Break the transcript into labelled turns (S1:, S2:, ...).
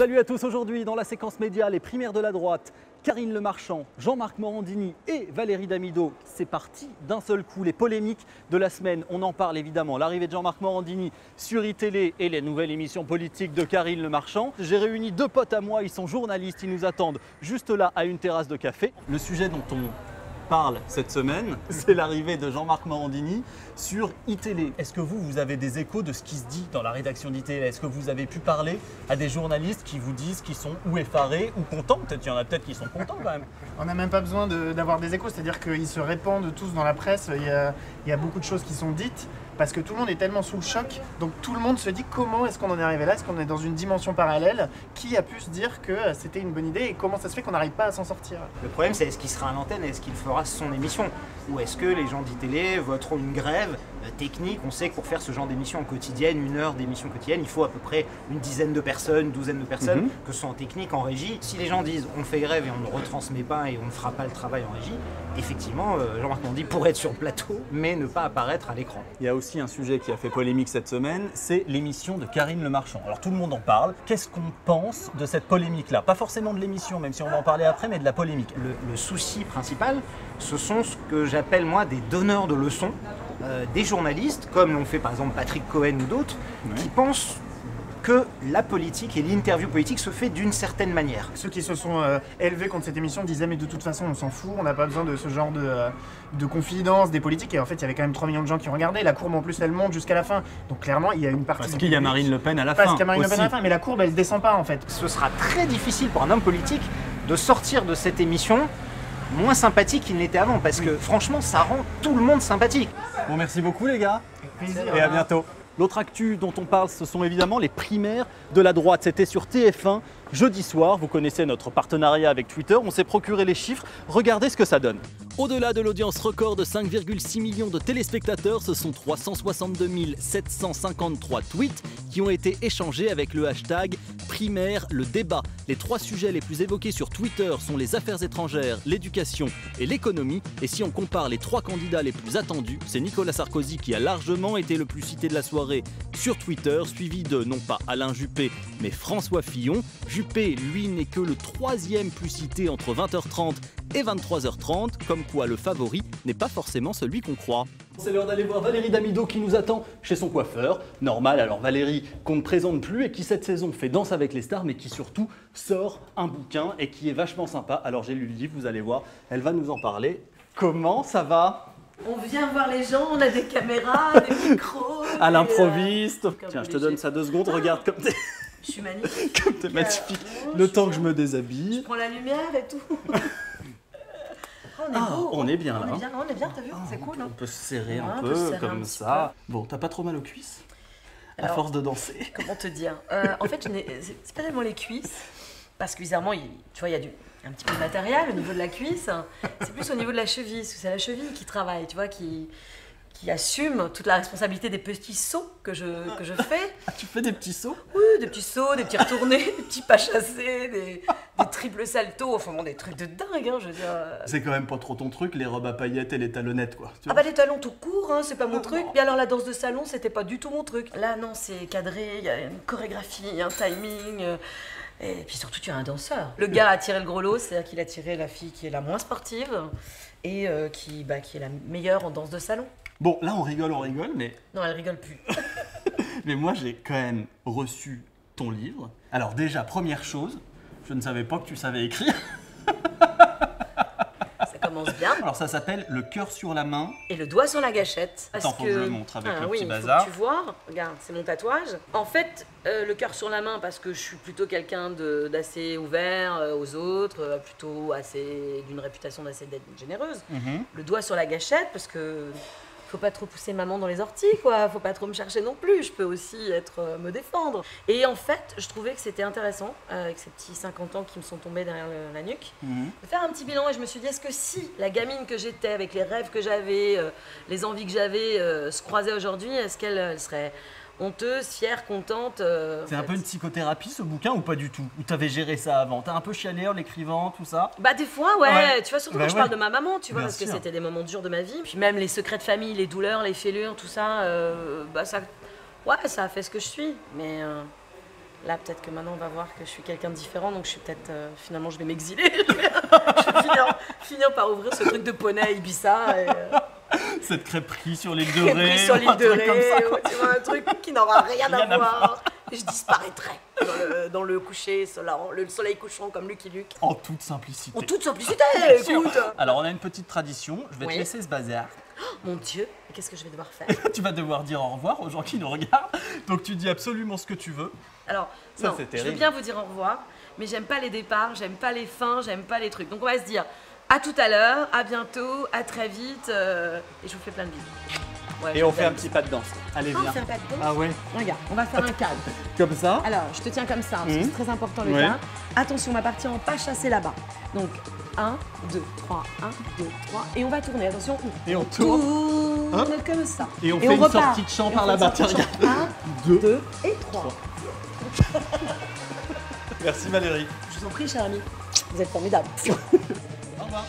S1: Salut à tous, aujourd'hui dans la séquence média, les primaires de la droite, Karine Le Marchand, Jean-Marc Morandini et Valérie Damido. C'est parti d'un seul coup, les polémiques de la semaine. On en parle évidemment, l'arrivée de Jean-Marc Morandini sur iTélé et les nouvelles émissions politiques de Karine Le Marchand. J'ai réuni deux potes à moi, ils sont journalistes, ils nous attendent juste là à une terrasse de café. Le sujet dont on parle cette semaine, c'est l'arrivée de Jean-Marc Morandini sur iTélé. Est-ce que vous avez des échos de ce qui se dit dans la rédaction d'iTélé? Est-ce que vous avez pu parler à des journalistes qui vous disent qu'ils sont ou effarés ou contents? Peut-être il y en a peut-être qui sont contents quand même.
S2: On n'a même pas besoin d'avoir des échos, c'est-à-dire qu'ils se répandent tous dans la presse, il y a beaucoup de choses qui sont dites, parce que tout le monde est tellement sous le choc, donc tout le monde se dit comment est-ce qu'on en est arrivé là, est-ce qu'on est dans une dimension parallèle, qui a pu se dire que c'était une bonne idée et comment ça se fait qu'on n'arrive pas à s'en sortir.
S3: Le problème c'est est-ce qu'il sera à l'antenne et est-ce qu'il fera son émission? Ou est-ce que les gens d'ITélé voteront une grève technique? On sait que pour faire ce genre d'émission quotidienne, une heure d'émission quotidienne, il faut à peu près une dizaine de personnes, une douzaine de personnes, que ce soit en technique, en régie. Si les gens disent on fait grève et on ne retransmet pas et on ne fera pas le travail en régie, effectivement, Jean-Marc Morandini pourrait être sur le plateau, mais ne pas apparaître à l'écran.
S1: Il y a aussi un sujet qui a fait polémique cette semaine, c'est l'émission de Karine Le Marchand. Alors tout le monde en parle. Qu'est-ce qu'on pense de cette polémique-là? Pas forcément de l'émission, même si on va en parler après, mais de la polémique.
S3: Le souci principal, ce sont ce que j'appelle moi des donneurs de leçons, des journalistes, comme l'ont fait par exemple Patrick Cohen ou d'autres, qui pensent que la politique et l'interview politique se fait d'une certaine manière.
S2: Ceux qui se sont élevés contre cette émission disaient mais de toute façon on s'en fout, on n'a pas besoin de ce genre de confidence des politiques, et en fait il y avait quand même 3 millions de gens qui regardaient, la courbe en plus elle monte jusqu'à la fin, donc clairement il y a une partie...
S1: Parce qu'il y a Marine Le Pen à la fin.
S2: Parce qu'il y a Marine Le Pen à la fin, mais la courbe elle descend pas en fait.
S3: Ce sera très difficile pour un homme politique de sortir de cette émission moins sympathique qu'il n'était avant, parce que franchement ça rend tout le monde sympathique.
S1: Bon, merci beaucoup les gars, et à bientôt. L'autre actu dont on parle, ce sont évidemment les primaires de la droite. C'était sur TF1 jeudi soir. Vous connaissez notre partenariat avec Twitter. On s'est procuré les chiffres. Regardez ce que ça donne. Au-delà de l'audience record de 5,6 millions de téléspectateurs, ce sont 362 753 tweets qui ont été échangés avec le hashtag primaire le débat. Les 3 sujets les plus évoqués sur Twitter sont les affaires étrangères, l'éducation et l'économie. Et si on compare les 3 candidats les plus attendus, c'est Nicolas Sarkozy qui a largement été le plus cité de la soirée sur Twitter, suivi de non pas Alain Juppé, mais François Fillon. Juppé, lui, n'est que le 3e plus cité entre 20h30 et 23h30, comme quoi le favori n'est pas forcément celui qu'on croit. C'est l'heure d'aller voir Valérie Damido qui nous attend chez son coiffeur. Normal, alors Valérie qu'on ne présente plus et qui cette saison fait Danse avec les stars, mais qui surtout sort un bouquin et qui est vachement sympa. Alors j'ai lu le livre, vous allez voir, elle va nous en parler. Comment ça va?
S4: On vient voir les gens, on a des caméras, des micros.
S1: À l'improviste. Tiens, je te donne ça 2 secondes, regarde comme t'es...
S4: Je suis magnifique.
S1: Comme t'es magnifique. Le temps que je me déshabille.
S4: Je prends la lumière et tout. On est beau.
S1: On est bien là.
S4: On est bien, t'as vu? C'est cool.
S1: On peut se serrer un
S4: on
S1: peu
S4: peut se serrer
S1: comme
S4: un petit
S1: ça. Bon, t'as pas trop mal aux cuisses? À
S4: Alors,
S1: force de danser.
S4: Comment te dire? En fait, c'est pas tellement les cuisses, parce que bizarrement, tu vois, il y a un petit peu de matériel au niveau de la cuisse. C'est plus au niveau de la cheville, parce que c'est la cheville qui travaille, tu vois, qui assume toute la responsabilité des petits sauts que je fais.
S1: Ah, tu fais des petits sauts?
S4: Oui, des petits sauts, des petits retournés, des petits pas chassés, des triples saltos, enfin bon, des trucs de dingue, hein, je veux dire.
S1: C'est quand même pas trop ton truc, les robes à paillettes et les talonnettes, quoi.
S4: Ah bah les talons tout court, hein, c'est pas mon truc. Et alors la danse de salon, c'était pas du tout mon truc. Là non, c'est cadré, il y a une chorégraphie, un timing. Et puis surtout, tu as un danseur. Le gars a tiré le gros lot, c'est-à-dire qu'il a tiré la fille qui est la moins sportive et qui est la meilleure en danse de salon.
S1: Bon, là on rigole, mais...
S4: Non, elle rigole plus.
S1: Mais moi j'ai quand même reçu ton livre. Alors déjà, première chose, je ne savais pas que tu savais écrire.
S4: Ça commence bien.
S1: Alors ça s'appelle Le cœur sur la main.
S4: Et le doigt sur la gâchette.
S1: Attends, faut que je le montre avec le petit
S4: oui,
S1: bazar.
S4: Faut que tu vois, regarde, c'est mon tatouage. En fait, le cœur sur la main parce que je suis plutôt quelqu'un d'assez ouvert aux autres, plutôt d'une réputation d'assez généreuse. Le doigt sur la gâchette parce que faut pas trop pousser maman dans les orties, quoi. Faut pas trop me chercher non plus. Je peux aussi me défendre. Et en fait, je trouvais que c'était intéressant, avec ces petits 50 ans qui me sont tombés derrière la nuque, de faire un petit bilan. Et je me suis dit, est-ce que si la gamine que j'étais, avec les rêves que j'avais, les envies que j'avais, se croisait aujourd'hui, est-ce qu'elle serait honteuse, fière, contente.
S1: C'est un peu une psychothérapie ce bouquin ou pas du tout? Ou t'avais géré ça avant? T'as un peu chialé en l'écrivant, tout ça?
S4: Bah des fois ouais. Tu vois, surtout
S1: Bah
S4: quand je parle de ma maman, tu vois,
S1: Bien
S4: parce que
S1: sûr.
S4: c'était des moments durs de ma vie. Puis même les secrets de famille, les douleurs, les fêlures, tout ça, ça a fait ce que je suis. Mais Là, peut-être que maintenant, on va voir que je suis quelqu'un de différent, donc je suis peut-être, finalement, je vais m'exiler. Je vais finir par ouvrir ce truc de poney Ibiza. Et,
S1: Cette crêperie sur l'île de Ré.
S4: sur l'île
S1: un
S4: de
S1: truc
S4: Ré,
S1: comme ça, quoi.
S4: tu vois, un truc qui n'aura rien
S1: Rien à
S4: à voir. Et je disparaîtrai dans le coucher, le soleil couchant comme Lucky Luke.
S1: En toute simplicité.
S4: En toute simplicité,
S1: Sûr.
S4: écoute.
S1: Alors, on a une petite tradition. Je vais
S4: Oui.
S1: te laisser ce bazar.
S4: Mon Dieu, qu'est-ce que je vais devoir faire?
S1: Tu vas devoir dire au revoir aux gens qui nous regardent. Donc, tu dis absolument ce que tu veux.
S4: Alors,
S1: Ça,
S4: non,
S1: c'est
S4: je veux
S1: terrible.
S4: bien vous dire au revoir, mais j'aime pas les départs, j'aime pas les fins, j'aime pas les trucs. Donc on va se dire à tout à l'heure, à bientôt, à très vite, et je vous fais plein de bisous. Ouais,
S1: Et
S4: je
S1: on
S4: vous
S1: fait un
S4: aime.
S1: petit pas de danse. Allez,
S4: Ah, on
S1: viens.
S4: fait un pas de danse.
S1: Ah ouais.
S4: Regarde, on va faire un cadre.
S1: Comme ça.
S4: Alors, je te tiens comme ça, parce que
S1: Mhm.
S4: c'est très important le
S1: Ouais.
S4: cadre. Attention, on va partir en pas chassé là-bas. Donc, 1, 2, 3, 1, 2, 3, et on va tourner. Attention,
S1: Et on tourne.
S4: tourne comme ça.
S1: Et on fait une
S4: repart.
S1: sortie de chant
S4: Et on
S1: par
S4: fait une
S1: là-bas.
S4: sortie de
S1: Tiens,
S4: chant. 1, 2 et 3.
S1: Merci Valérie.
S4: Je vous en prie, cher ami. Vous êtes formidable.
S1: Au revoir.